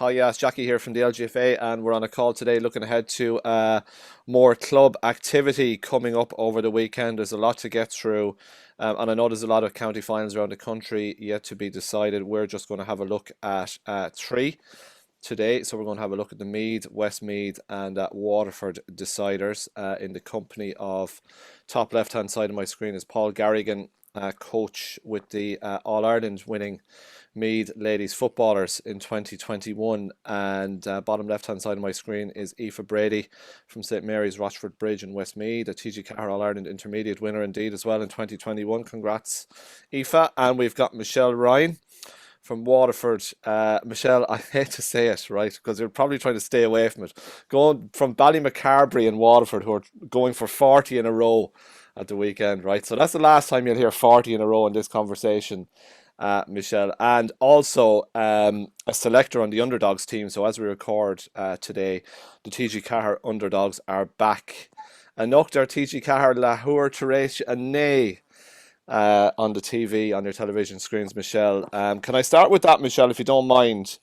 Hi, yes, Jackie here from the LGFA, and we're on a call today looking ahead to more club activity coming up over the weekend. There's a lot to get through, and I know there's a lot of county finals around the country yet to be decided. We're just going to have a look at three today. So we're going to have a look at the Meath, Westmeath, and Waterford deciders in the company of top left-hand side of my screen is Paul Garrigan, coach with the All-Ireland winning Meath Ladies Footballers in 2021, and bottom left hand side of my screen is Aoife Brady from St Mary's Rochfortbridge in Westmeath, a TG4 All-Ireland Intermediate winner indeed as well in 2021. Congrats, Aoife. And we've got Michelle Ryan from Waterford. Michelle, I hate to say it, right, because you're probably trying to stay away from it. Going from Ballymacarbry and Waterford, who are going for 40 in a row at the weekend, right? So that's the last time you'll hear 40 in a row in this conversation, Michelle. And also a selector on the Underdogs team. So as we record today, the TG4 Underdogs are back. Another TG4 Lahore Teresh and Nay on the TV, on your television screens, Michelle. Can I start with that, Michelle, if you don't mind?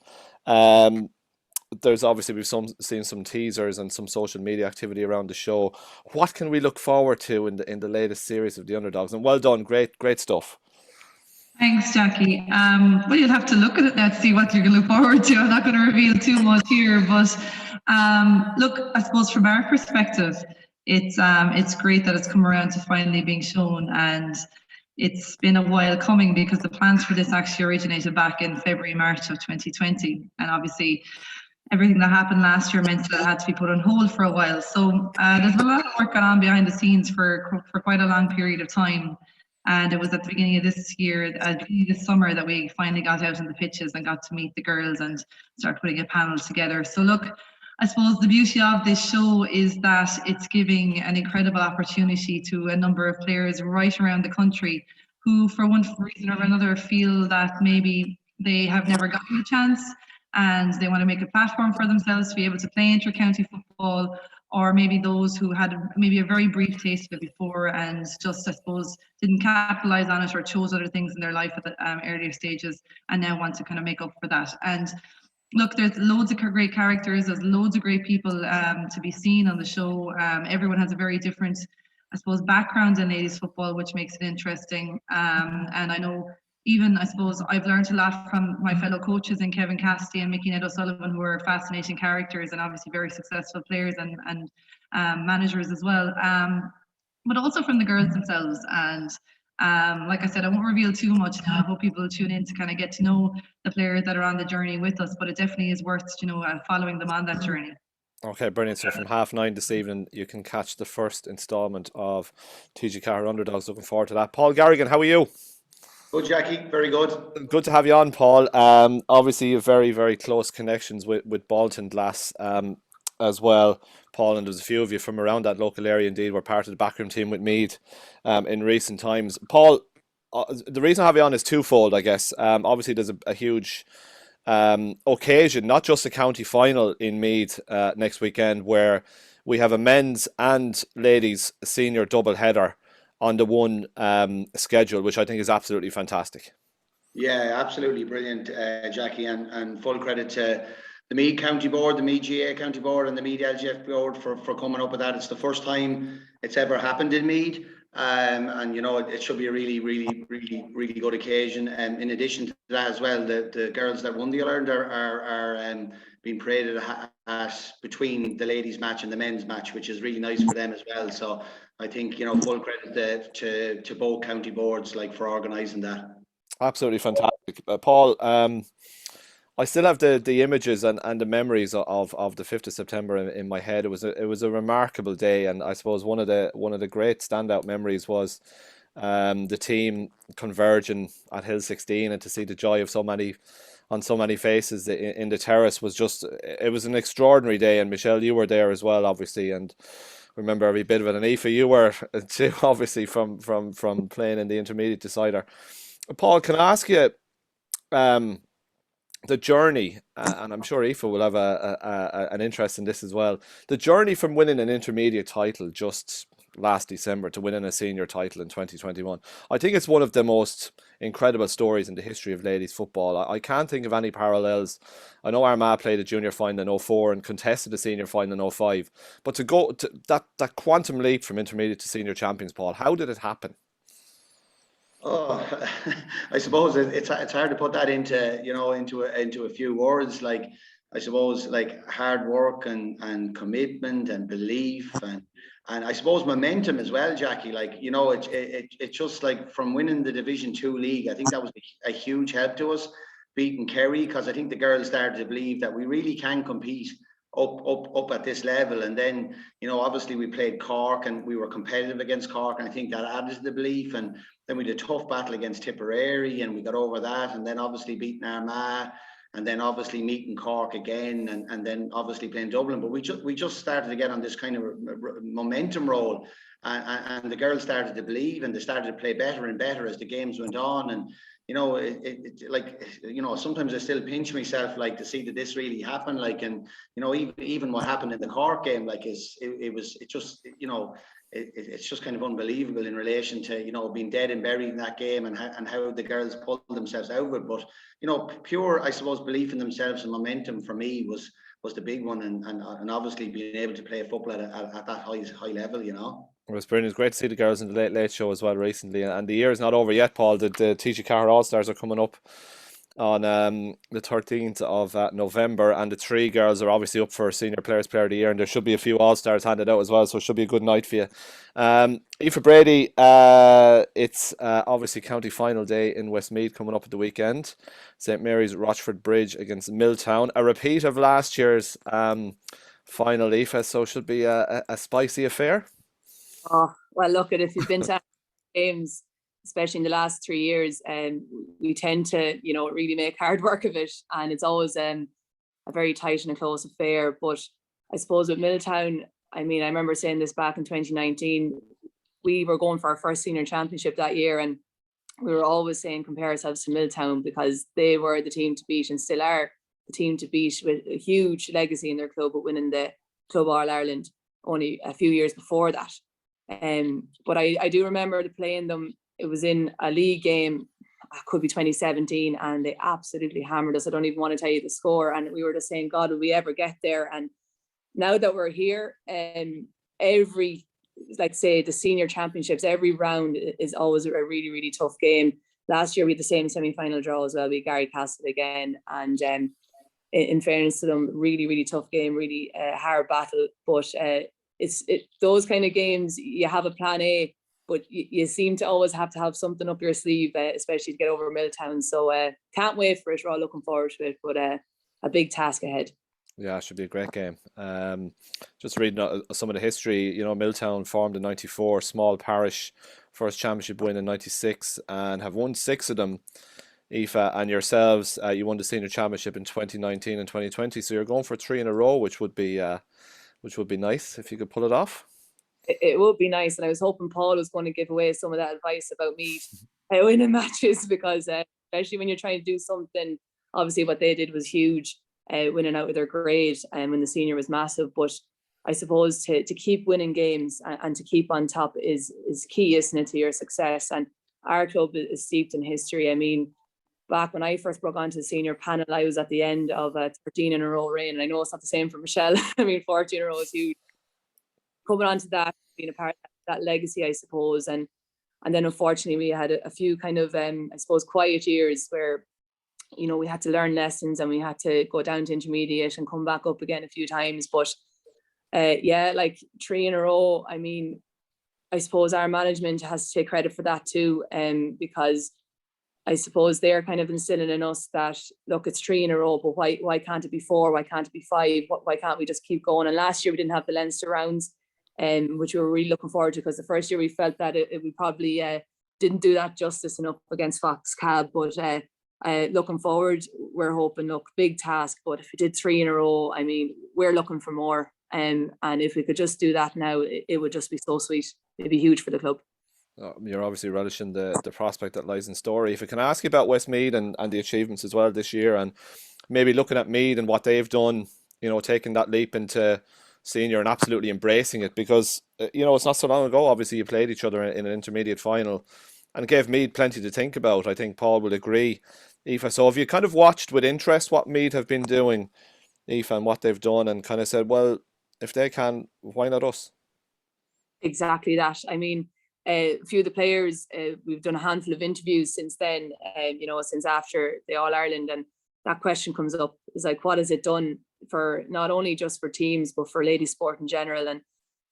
There's obviously seen some teasers and some social media activity around the show. What can we look forward to in the latest series of the Underdogs? And well done, great stuff. Thanks, Jackie. Well, you'll have to look at it now to see what you can look forward to. I'm not going to reveal too much here, but look, I suppose from our perspective, it's great that it's come around to finally being shown, and it's been a while coming because the plans for this actually originated back in February, March of 2020, and obviously everything that happened last year meant that it had to be put on hold for a while. So there's a lot of work going on behind the scenes for quite a long period of time. And it was at the beginning of this year, at the beginning of this summer, that we finally got out on the pitches and got to meet the girls and start putting a panel together. So look, I suppose the beauty of this show is that it's giving an incredible opportunity to a number of players right around the country who, for one reason or another, feel that maybe they have never gotten a chance and they want to make a platform for themselves to be able to play inter-county football, or maybe those who had maybe a very brief taste of it before and just, I suppose, didn't capitalize on it or chose other things in their life at the earlier stages and now want to kind of make up for that. And look, there's loads of great characters, there's loads of great people to be seen on the show. Everyone has a very different, I suppose, background in ladies football, which makes it interesting. And I know even, I suppose, I've learned a lot from my fellow coaches in Kevin Cassidy and Mickey Ned O'Sullivan, who are fascinating characters and obviously very successful players and managers as well. But also from the girls themselves. And like I said, I won't reveal too much. I hope people will tune in to kind of get to know the players that are on the journey with us, but it definitely is worth, following them on that journey. Okay, brilliant. So from 9:30 this evening, you can catch the first instalment of TG4 Underdogs. Looking forward to that. Paul Garrigan, how are you? Good, Jackie. Very good. Good to have you on, Paul. Obviously, you have very close connections with Bolton Glass as well, Paul, and there's a few of you from around that local area. Indeed, we're part of the backroom team with Meath in recent times. Paul, the reason I have you on is twofold, I guess. Obviously, there's a huge occasion, not just a county final in Meath next weekend, where we have a men's and ladies senior double header on the one schedule, which I think is absolutely fantastic. Yeah, absolutely brilliant, Jackie, and full credit to the Meath County Board, the Meath GA County Board, and the Meath LGF Board for coming up with that. It's the first time it's ever happened in Meath, and it should be a really good occasion. And in addition to that as well, the girls that won the All-Ireland are being paraded at between the ladies match and the men's match, which is really nice for them as well. So I think, full credit to both county boards for organising that. Absolutely fantastic. Paul, I still have the images and the memories of the 5th of September in my head. It was a remarkable day, and I suppose one of the great standout memories was the team converging at Hill 16, and to see the joy of so many faces in the terrace it was an extraordinary day. And Michelle, you were there as well, obviously, and remember every bit of it. And Aoife, you were too, obviously, from playing in the intermediate decider. Paul, can I ask you the journey, and I'm sure Aoife will have an interest in this as well. The journey from winning an intermediate title just last December to winning a senior title in 2021. I think it's one of the most incredible stories in the history of ladies football. I can't think of any parallels. I know Armagh played a junior final in 04 and contested a senior final in 05, but to go to that quantum leap from intermediate to senior champions, Paul, how did it happen? Oh, I suppose it's hard to put that into into a few words. Like, I suppose, like, hard work and commitment and belief and I suppose momentum as well, Jackie. Like, it just, like, from winning the Division 2 league, I think that was a huge help to us, beating Kerry, because I think the girls started to believe that we really can compete up at this level. And then, obviously we played Cork and we were competitive against Cork, and I think that added to the belief. And then we did a tough battle against Tipperary and we got over that, and then obviously beating Armagh, and then obviously meeting Cork again, and then obviously playing Dublin. But we just started to get on this kind of momentum roll, and the girls started to believe, and they started to play better and better as the games went on. And sometimes I still pinch myself, like, to see that this really happened. Like, and even what happened in the Cork game, like, it's just kind of unbelievable in relation to being dead and buried in that game, and how the girls pulled themselves out of it. But pure, I suppose, belief in themselves and momentum for me was the big one, and obviously being able to play football at that high level. It was brilliant. It's great to see the girls in the Late Late Show as well recently, and the year is not over yet, Paul. The TG4 All-Stars are coming up on the 13th of November, and the three girls are obviously up for Senior Player of the Year, and there should be a few All-Stars handed out as well, so it should be a good night for you. Aoife, Brady, it's obviously county final day in Westmeath coming up at the weekend. St Mary's Rochfortbridge against Milltown, a repeat of last year's final, Aoife, so it should be a spicy affair. Oh, well, look, if you've been to games, especially in the last 3 years, we tend to, really make hard work of it. And it's always a very tight and a close affair. But I suppose with Milltown, I remember saying this back in 2019, we were going for our first senior championship that year. And we were always saying, compare ourselves to Milltown, because they were the team to beat and still are the team to beat, with a huge legacy in their club, but winning the Club All-Ireland only a few years before that. But I do remember playing them. It was in a league game, it could be 2017, and they absolutely hammered us. I don't even want to tell you the score. And we were just saying, God, will we ever get there? And now that we're here, every, like, say, the senior championships, every round is always a really, really tough game. Last year we had the same semi-final draw as well. We Gary Castle again, and in fairness to them, really, really tough game, really hard battle. But it's those kind of games, you have a plan A, but you seem to always have to have something up your sleeve, especially to get over Milltown. So can't wait for it. We're all looking forward to it, but a big task ahead. Yeah, it should be a great game. Just reading some of the history, Milltown formed in 94, small parish, first championship win in 96, and have won 6 of them. Aoife, and yourselves, you won the senior championship in 2019 and 2020, so you're going for 3 in a row, which would be nice if you could pull it off. It would be nice, and I was hoping Paul was going to give away some of that advice about me winning matches, because especially when you're trying to do something, obviously what they did was huge, winning out with their grade, and when the senior was massive. But I suppose to keep winning games and to keep on top is key, isn't it, to your success? And our club is steeped in history. Back when I first broke onto the senior panel, I was at the end of a 13 in a row reign, and I know it's not the same for Michelle. 14 in a row is huge. Coming onto that, being a part of that legacy, I suppose, and then unfortunately we had a few kind of I suppose quiet years where we had to learn lessons, and we had to go down to intermediate and come back up again a few times. But like 3 in a row, I suppose our management has to take credit for that too, because I suppose they're kind of instilling in us that, look, it's 3 in a row, but why can't it be 4? Why can't it be 5? Why can't we just keep going? And last year we didn't have the Leinster rounds, which we were really looking forward to, because the first year we felt that we probably didn't do that justice enough against Fox Cab. But looking forward, we're hoping, look, big task, but if we did 3 in a row, we're looking for more. And if we could just do that now, it would just be so sweet. It'd be huge for the club. You're obviously relishing the prospect that lies in store. If I can ask you about Westmeath and the achievements as well this year, and maybe looking at Meath and what they've done, taking that leap into Senior and absolutely embracing it, because you know, it's not so long ago obviously you played each other in an intermediate final and it gave Meath plenty to think about. I think Paul will agree, Aoife. So have you kind of watched with interest what Meath have been doing, Aoife, and what they've done, and kind of said, well, if they can, why not us? Exactly that. I mean, a few of the players, we've done a handful of interviews since then, you know, since after the All-Ireland, and that question comes up, is like, what has it done for not only just for teams, but for ladies sport in general? And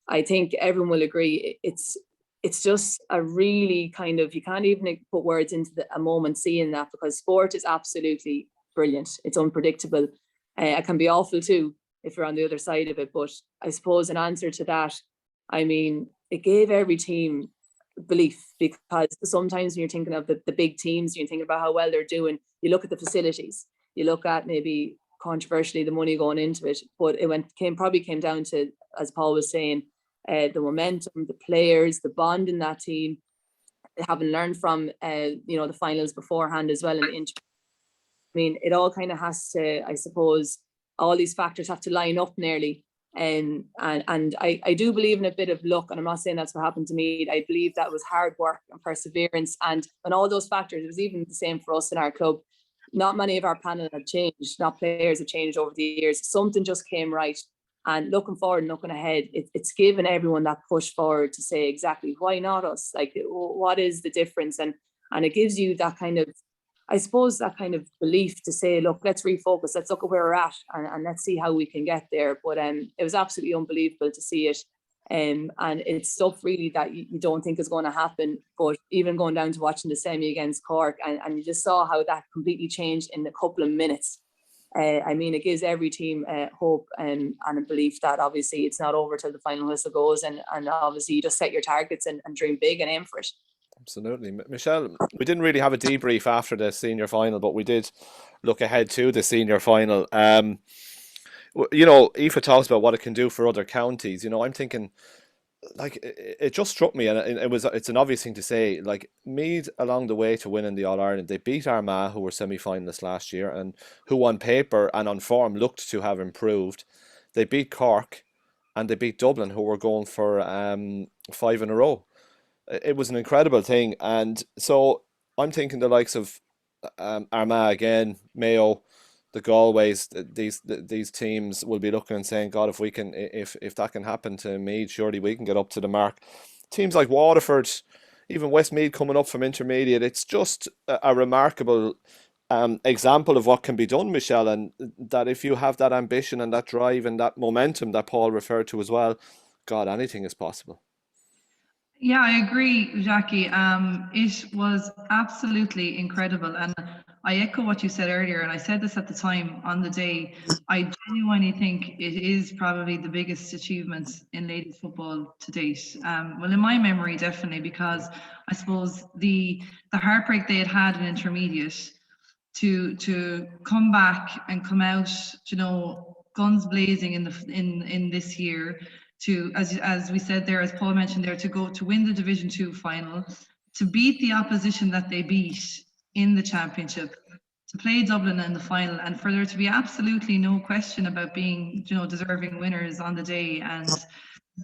I think everyone will agree, it's just a really kind of, you can't even put words into a moment seeing that, because sport is absolutely brilliant. It's unpredictable. It can be awful too if you're on the other side of it. But I suppose in answer to that, I mean, it gave every team belief, because sometimes when you're thinking of the big teams, you're thinking about how well they're doing, you look at the facilities, you look at maybe controversially the money going into it, but it probably came down to, as Paul was saying, the momentum, the players, the bond in that team, having learned from you know, the finals beforehand as well. And I mean, it all kind of has to, I suppose, all these factors have to line up nearly. And I do believe in a bit of luck, and I'm not saying that's what happened to me. I believe that was hard work and perseverance, and all those factors. It was even the same for us in our club. Not many of our panel have changed, not players have changed over the years. Something just came right. And looking forward and looking ahead, it's given everyone that push forward to say, exactly, why not us? Like, what is the difference? And it gives you that kind of, I suppose, that kind of belief to say, look, let's refocus, let's look at where we're at, and let's see how we can get there. But it was absolutely unbelievable to see it. And it's stuff really that you don't think is going to happen. But even going down to watching the semi against Cork, and you just saw how that completely changed in a couple of minutes. I mean, it gives every team hope and a belief that obviously it's not over till the final whistle goes, and obviously you just set your targets and dream big and aim for it. Absolutely. Michelle, we didn't really have a debrief after the senior final, but we did look ahead to the senior final. You know, Aoife talks about what it can do for other counties. You know, I'm thinking, like, it just struck me, and it's an obvious thing to say. Like, Meath along the way to winning the All Ireland, they beat Armagh, who were semi-finalists last year, and who on paper and on form looked to have improved. They beat Cork, and they beat Dublin, who were going for 5 in a row. It was an incredible thing, and so I'm thinking the likes of Armagh again, Mayo, the Galways, these teams will be looking and saying, God, if we can, if that can happen to Meath, surely we can get up to the mark. Teams like Waterford, even Westmeath coming up from intermediate, it's just a remarkable example of what can be done, Michelle, and that if you have that ambition and that drive and that momentum that Paul referred to as well, God, anything is possible. Yeah, I agree, Jackie. It was absolutely incredible. And I echo what you said earlier, and I said this at the time on the day. I genuinely think it is probably the biggest achievement in ladies football to date. Well, in my memory, definitely, because I suppose the heartbreak they had in intermediate to come back and come out, you know, guns blazing in this year, to, as we said there, as Paul mentioned there, to go to win the Division 2 final, to beat the opposition that they beat in the championship, to play Dublin in the final, and for there to be absolutely no question about being, you know, deserving winners on the day. And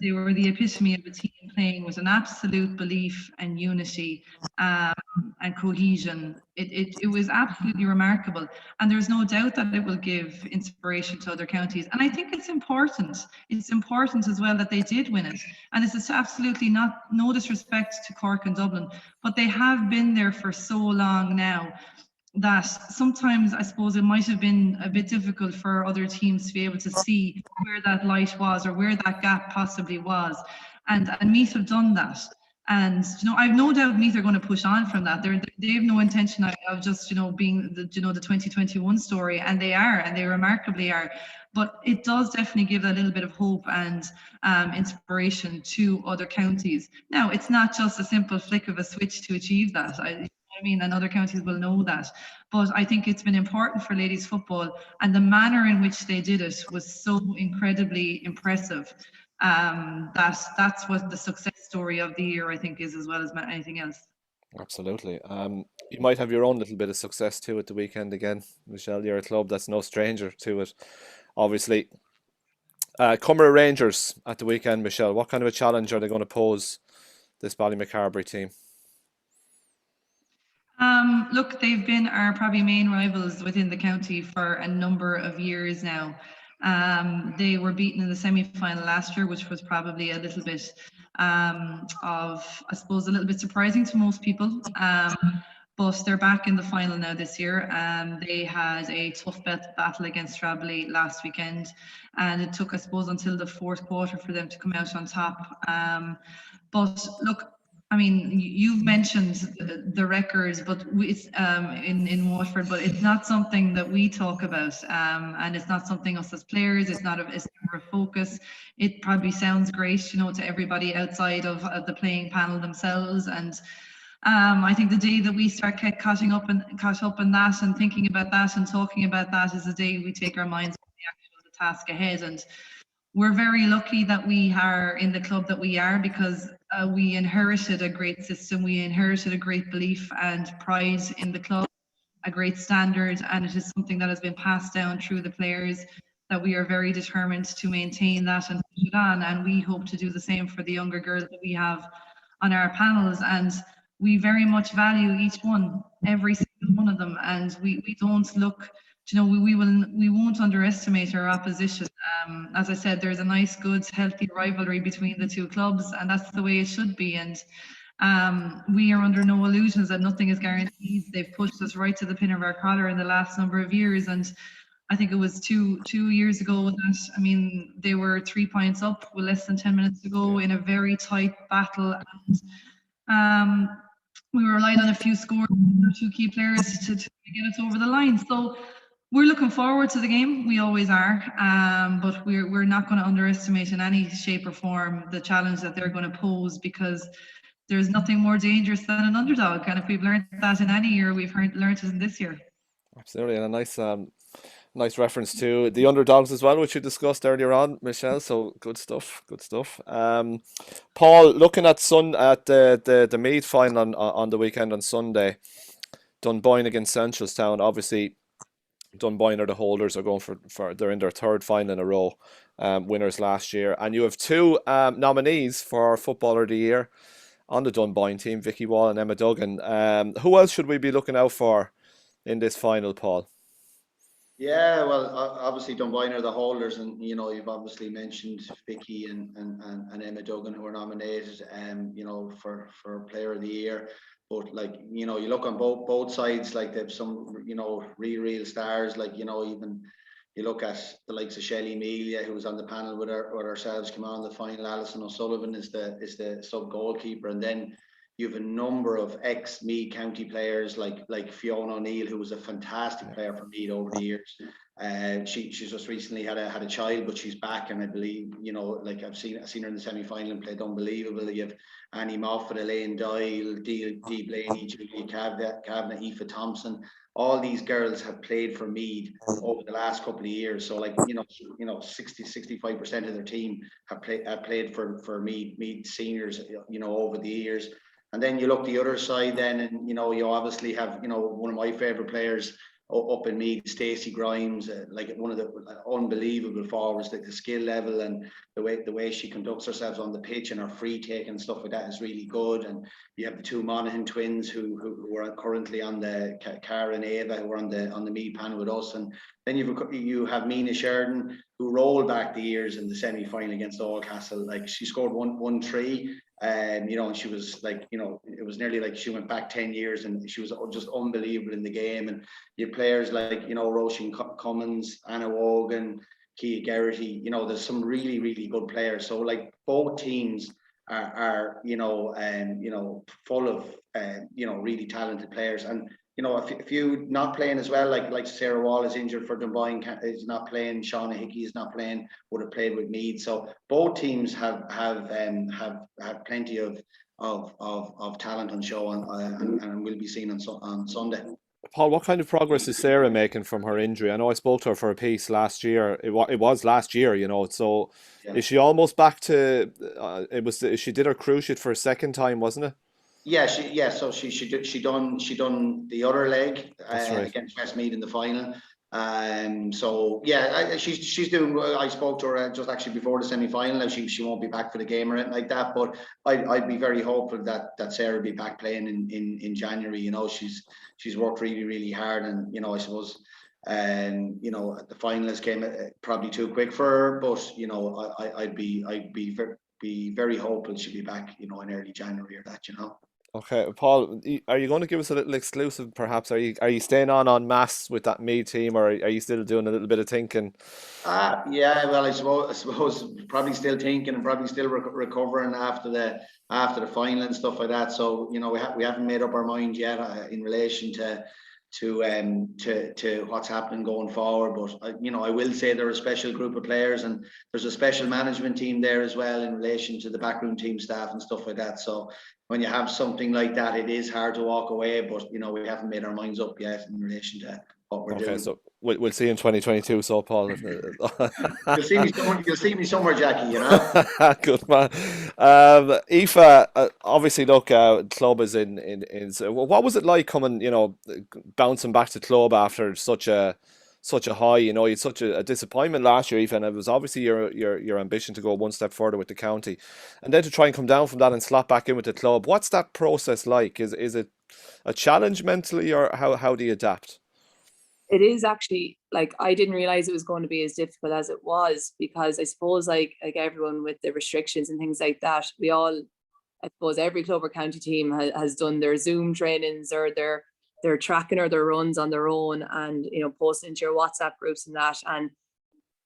they were the epitome of a team playing with an absolute belief and unity and cohesion. It was absolutely remarkable. And there's no doubt that it will give inspiration to other counties. And I think it's important. It's important as well that they did win it. And it's absolutely no disrespect to Cork and Dublin, but they have been there for so long now that sometimes I suppose it might have been a bit difficult for other teams to be able to see where that light was or where that gap possibly was. And Meath have done that. And, you know, I've no doubt Meath are going to push on from that. They have no intention of just, you know, being the 2021 story, and they are, and they remarkably are. But it does definitely give a little bit of hope and inspiration to other counties. Now, it's not just a simple flick of a switch to achieve that. I mean, and other counties will know that. But I think it's been important for ladies football, and the manner in which they did it was so incredibly impressive. That's what the success story of the year, I think, is, as well as anything else. Absolutely. You might have your own little bit of success too at the weekend again, Michelle. You're a club that's no stranger to it, obviously. Cumberland Rangers at the weekend, Michelle. What kind of a challenge are they going to pose this Ballymacarbry team? Look, they've been our probably main rivals within the county for a number of years now. They were beaten in the semi-final last year, which was probably a little bit I suppose, a little bit surprising to most people. But they're back in the final now this year. They had a tough battle against Stradbally last weekend, and it took, I suppose, until the fourth quarter for them to come out on top. But look, I mean, you've mentioned the records, but it's in Waterford, but it's not something that we talk about, and it's not something us as players. It's never a focus. It probably sounds great, you know, to everybody outside of the playing panel themselves, and I think the day that we start caught up in that and thinking about that and talking about that is the day we take our minds off the task ahead. And we're very lucky that we are in the club that we are, because we inherited a great system, we inherited a great belief and pride in the club, a great standard, and it is something that has been passed down through the players, that we are very determined to maintain that and push it on. And we hope to do the same for the younger girls that we have on our panels. And we very much value each one, every single one of them, and we don't look, you know, we won't underestimate our opposition. As I said, there's a nice, good, healthy rivalry between the two clubs, and that's the way it should be. And we are under no illusions that nothing is guaranteed. They've pushed us right to the pin of our collar in the last number of years, and I think it was two years ago that, I mean, they were 3 points up with less than 10 minutes to go in a very tight battle. And we were relying on a few scores, two key players to get us over the line. So we're looking forward to the game. We always are, but we're not going to underestimate in any shape or form the challenge that they're going to pose, because there's nothing more dangerous than an underdog. And if we've learned that in any year, we've learned it in this year. Absolutely, and a nice reference to the underdogs as well, which you discussed earlier on, Michelle. So good stuff. Paul, looking at the Meath final on the weekend on Sunday, Dunboyne against Seneschalstown. Obviously, Dunboyne are the holders, are going for they're in their third final in a row, winners last year, and you have two nominees for Footballer of the Year on the Dunboyne team, Vicky Wall and Emma Duggan. Who else should we be looking out for in this final, Paul? Yeah, well, obviously Dunboyne are the holders, and you know, you've obviously mentioned Vicky and Emma Duggan, who are nominated, you know, for Player of the Year. But like, you know, you look on both sides, like they've some, you know, real stars, like, you know, even you look at the likes of Shelley Mealia, who was on the panel with ourselves, came on the final. Alison O'Sullivan is the sub goalkeeper, and then you have a number of ex-Meath County players like Fiona O'Neill, who was a fantastic player for Meath over the years. She's just recently had a child, but she's back, and I believe, you know, like I've seen her in the semi-final and played unbelievable. You have Annie Moffat, Elaine Doyle, Dee Blaney, Julie Kavanagh, Aoife Thompson. All these girls have played for Meath over the last couple of years. So, like, you know, 65% of their team have played for Meath seniors, you know, over the years. And then you look the other side then, and, you know, you obviously have, you know, one of my favourite players up in Meath, Stacey Grimes, like one of the unbelievable forwards, like the skill level and the way she conducts herself on the pitch and her free take and stuff like that is really good. And you have the two Monaghan twins who are currently on the Cara and Ava, who are on the Meath panel with us. And then you have Mina Sheridan, who rolled back the years in the semi-final against Oldcastle. Like, she scored one three. You know, and she was like, you know, it was nearly like she went back 10 years, and she was just unbelievable in the game. And you have players like, you know, Roisin Cummins, Anna Wogan, Kia Geraghty. You know, there's some really, really good players. So, like, both teams are you know, full of you know, really talented players. And you know, if you not playing as well, like Sarah Wall is injured for Dunboyne, is not playing. Shauna Hickey is not playing. Would have played with Meath. So both teams have plenty of talent on show, and will be seen on Sunday. Paul, what kind of progress is Sarah making from her injury? I know I spoke to her for a piece last year. It was last year, you know. So yeah. Is she almost back to? She did her cruciate for a second time, wasn't it? Yeah, so she done the other leg right. Against Westmeath in the final, So yeah, she's doing well. I spoke to her just actually before the semi-final. Now she won't be back for the game or anything like that, but I'd be very hopeful that Sarah will be back playing in January. You know, she's worked really hard, and you know, I suppose the finalists came probably too quick for her, but you know, I'd be very hopeful she'll be back, you know, in early January or that, you know. Okay, Paul, are you going to give us a little exclusive, perhaps? Are you staying on mass with that Meath team, or are you still doing a little bit of thinking? Yeah, well, I suppose probably still thinking and probably still recovering after the final and stuff like that. So you know, we haven't made up our mind yet in relation to what's happening going forward. But you know, I will say they're a special group of players, and there's a special management team there as well in relation to the backroom team staff and stuff like that. So when you have something like that, it is hard to walk away. But you know, we haven't made our minds up yet in relation to what we're doing. So we'll see in 2022. So Paul, you'll see me somewhere, Jackie. You know. Good man. Aoife, obviously, look, club is in. So what was it like coming? You know, bouncing back to club after such a high. You know, you had such a disappointment last year, Aoife, and it was obviously your ambition to go one step further with the county, and then to try and come down from that and slot back in with the club. What's that process like? Is it a challenge mentally, or how do you adapt? It is actually, like, I didn't realize it was going to be as difficult as it was, because I suppose like everyone with the restrictions and things like that, I suppose every club or county team has done their Zoom trainings or their tracking or their runs on their own, and you know, posting into your WhatsApp groups and that. And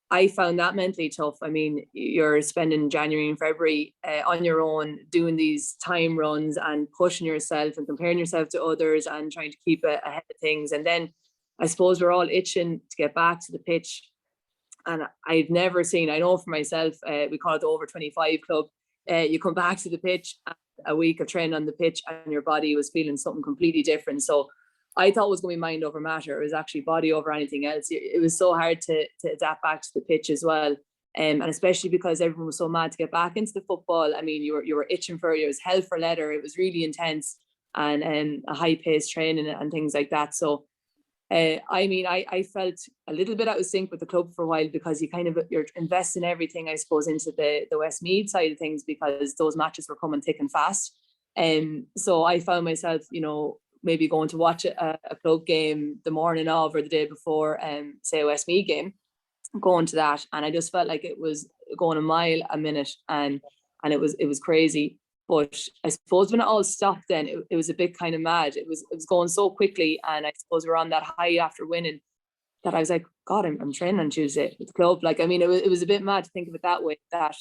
I found that mentally tough. I mean, you're spending January and February on your own, doing these time runs and pushing yourself and comparing yourself to others and trying to keep ahead of things. And then I suppose we're all itching to get back to the pitch. And I've never seen, I know for myself, we call it the over 25 club. You come back to the pitch, a week of training on the pitch, and your body was feeling something completely different. So I thought it was going to be mind over matter. It was actually body over anything else. It was so hard to adapt back to the pitch as well. And especially because everyone was so mad to get back into the football. I mean, you were itching for it. It was hell for leather. It was really intense and a high paced training and things like that. So I mean, I felt a little bit out of sync with the club for a while, because you're investing everything, I suppose, into the Westmeath side of things, because those matches were coming thick and fast. So I found myself, you know, maybe going to watch a club game the morning of or the day before, say a Westmeath game, going to that, and I just felt like it was going a mile a minute, and it was crazy. But I suppose when it all stopped, then it was a bit kind of mad. It was going so quickly, and I suppose we're on that high after winning, that I was like, God, I'm training on Tuesday with the club. Like, I mean, it was a bit mad to think of it that way. That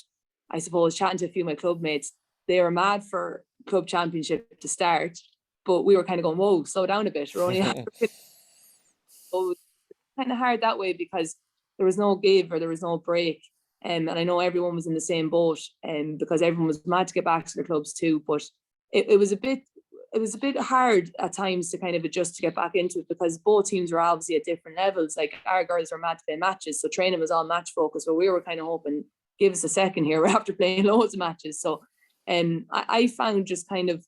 I suppose, chatting to a few of my club mates, they were mad for club championship to start, but we were kind of going, whoa, slow down a bit. We're only so it was kind of hard that way, because there was no give or there was no break. And I know everyone was in the same boat, because everyone was mad to get back to their clubs too. But it was a bit hard at times to kind of adjust to get back into it, because both teams were obviously at different levels. Like, our girls were mad to play matches, so training was all match focused. But we were kind of hoping, give us a second here, we're after playing loads of matches. So I found just kind of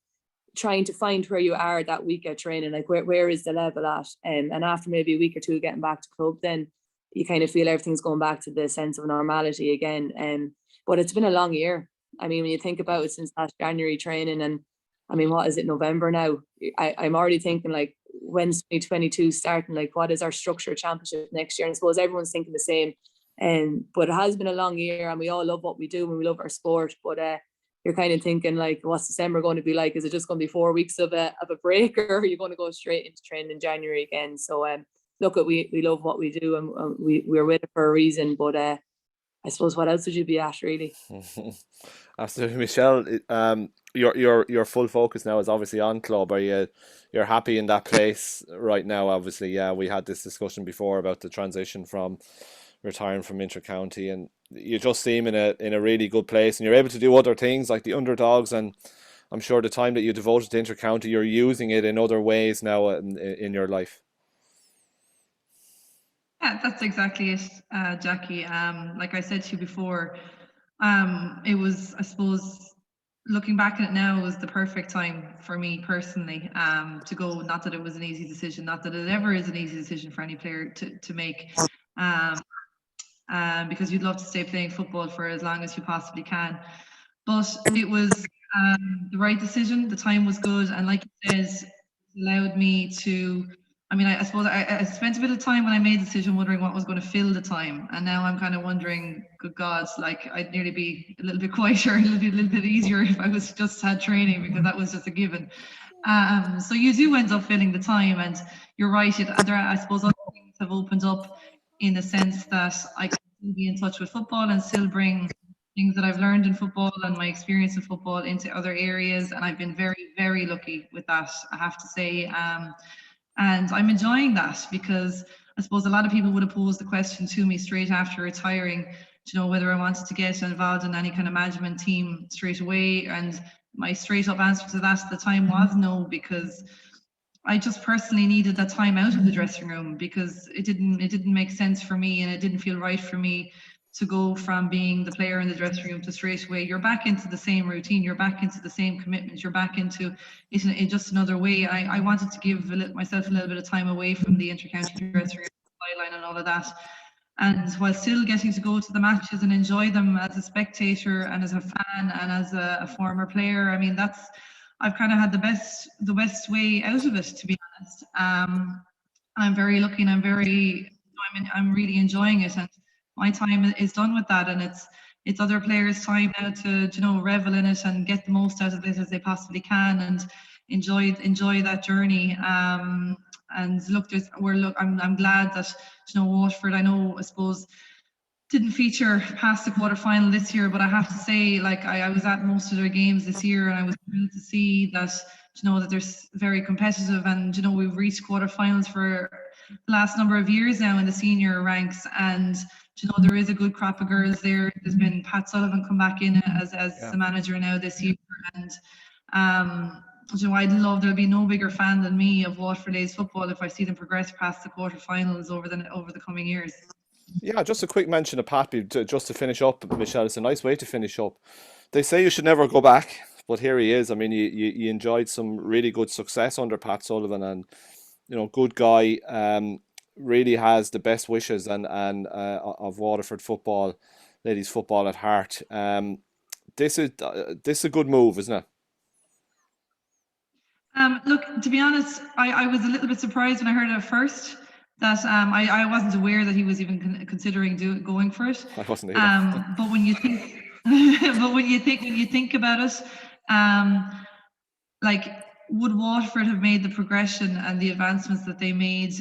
trying to find where you are that week at training, like where is the level at, and after maybe a week or two getting back to club, then you kind of feel everything's going back to the sense of normality again. But it's been a long year. I mean, when you think about it, since last January training, and I mean, what is it, November now? I'm already thinking, like, when's 2022 starting? Like, what is our structure championship next year? And I suppose everyone's thinking the same. But it has been a long year, and we all love what we do and we love our sport. But you're kind of thinking, like, what's December going to be like? Is it just going to be 4 weeks of a break, or are you going to go straight into training in January again? So look, we love what we do, and we're with it for a reason. But I suppose, what else would you be at, really? Absolutely, Michelle. Your full focus now is obviously on club. You're happy in that place right now? Obviously, yeah. We had this discussion before about the transition from retiring from inter-county, and you just seem in a really good place, and you're able to do other things like the underdogs, and I'm sure the time that you devoted to inter-county, you're using it in other ways now in your life. Yeah, that's exactly it, Jackie. Like I said to you before, it was, I suppose, looking back at it now, was the perfect time for me personally to go. Not that it was an easy decision, not that it ever is an easy decision for any player to make, because you'd love to stay playing football for as long as you possibly can. But it was the right decision. The time was good, and like you said, it allowed me to. I mean, I suppose I spent a bit of time when I made the decision wondering what was going to fill the time, and now I'm kind of wondering, good God, like I'd nearly be a little bit quieter, a little bit easier if I was just had training, because that was just a given. So you do end up filling the time, and you're right. I suppose other things have opened up in the sense that I can be in touch with football and still bring things that I've learned in football and my experience in football into other areas, and I've been very, very lucky with that, I have to say. And I'm enjoying that, because I suppose a lot of people would have posed the question to me straight after retiring, whether I wanted to get involved in any kind of management team straight away. And my straight up answer to that at the time was no, because I just personally needed that time out of the dressing room, because it didn't make sense for me, and it didn't feel right for me to go from being the player in the dressing room to straight away you're back into the same routine, you're back into the same commitment, you're back into it in just another way. I wanted to give myself a little bit of time away from the intercounty dressing room, sideline and all of that, and while still getting to go to the matches and enjoy them as a spectator and as a fan and as a former player. I mean, I've kind of had the best way out of it, to be honest. I'm very lucky, and I'm really enjoying it, and my time is done with that, and it's other players' time now to revel in it and get the most out of it as they possibly can, and enjoy that journey. And look, I'm glad that Waterford, I suppose, didn't feature past the quarterfinal this year, but I have to say, like, I was at most of their games this year, and I was thrilled to see that that they're very competitive, and we've reached quarterfinals for the last number of years now in the senior ranks, and there is a good crop of girls there. There's been Pat Sullivan come back in as the manager now this year, and I'd love, there'll be no bigger fan than me of Waterford Ladies football if I see them progress past the quarterfinals over the coming years. Yeah, just a quick mention of Pat, just to finish up, Michelle. It's a nice way to finish up. They say you should never go back, but here he is. I mean, you enjoyed some really good success under Pat Sullivan, and good guy. Really has the best wishes and of Waterford football, ladies football at heart. This is a good move, isn't it? Look, to be honest, I was a little bit surprised when I heard it at first, that I wasn't aware that he was even considering going for it. I wasn't either. But when you think about it, like, would Waterford have made the progression and the advancements that they made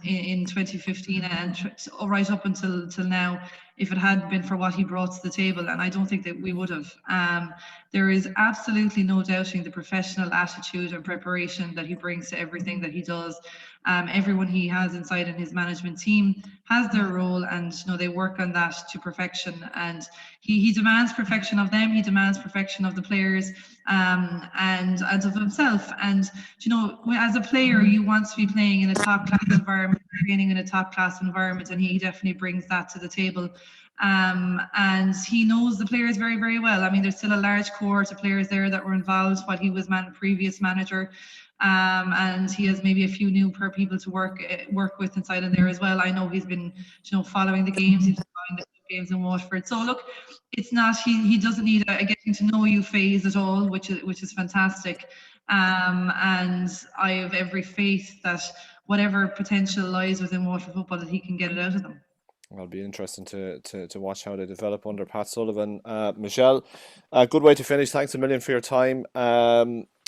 in 2015 and right up until now if it hadn't been for what he brought to the table? And I don't think that we would have. There is absolutely no doubting the professional attitude and preparation that he brings to everything that he does. Everyone he has inside in his management team has their role, and they work on that to perfection, and he demands perfection of them, he demands perfection of the players, and of himself. And as a player, you want to be playing in a top class environment, training in a top class environment, and he definitely brings that to the table. And he knows the players very, very well. I mean, there's still a large cohort of players there that were involved while he was previous manager. And he has maybe a few new people to work with inside in there as well. I know he's been, following the games, he's been following the games in Waterford. So look, it's not, he doesn't need a getting to know you phase at all, which is fantastic. And I have every faith that whatever potential lies within Waterford football, that he can get it out of them. It'll be interesting to watch how they develop under Pat Sullivan. Michelle, a good way to finish. Thanks a million for your time.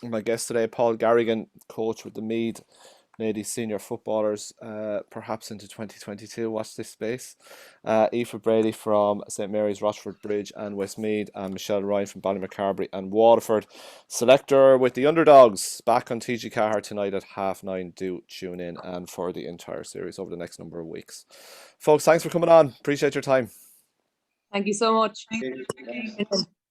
My guest today, Paul Garrigan, coach with the Meath Ladies Senior Footballers, perhaps into 2022. Watch this space. Aoife Brady from St Mary's, Rochfortbridge and Westmeath, and Michelle Ryan from Ballymacarbry and Waterford. Selector with the Underdogs, back on TG4 tonight at 9:30. Do tune in, and for the entire series over the next number of weeks. Folks, thanks for coming on. Appreciate your time. Thank you so much. Thank you.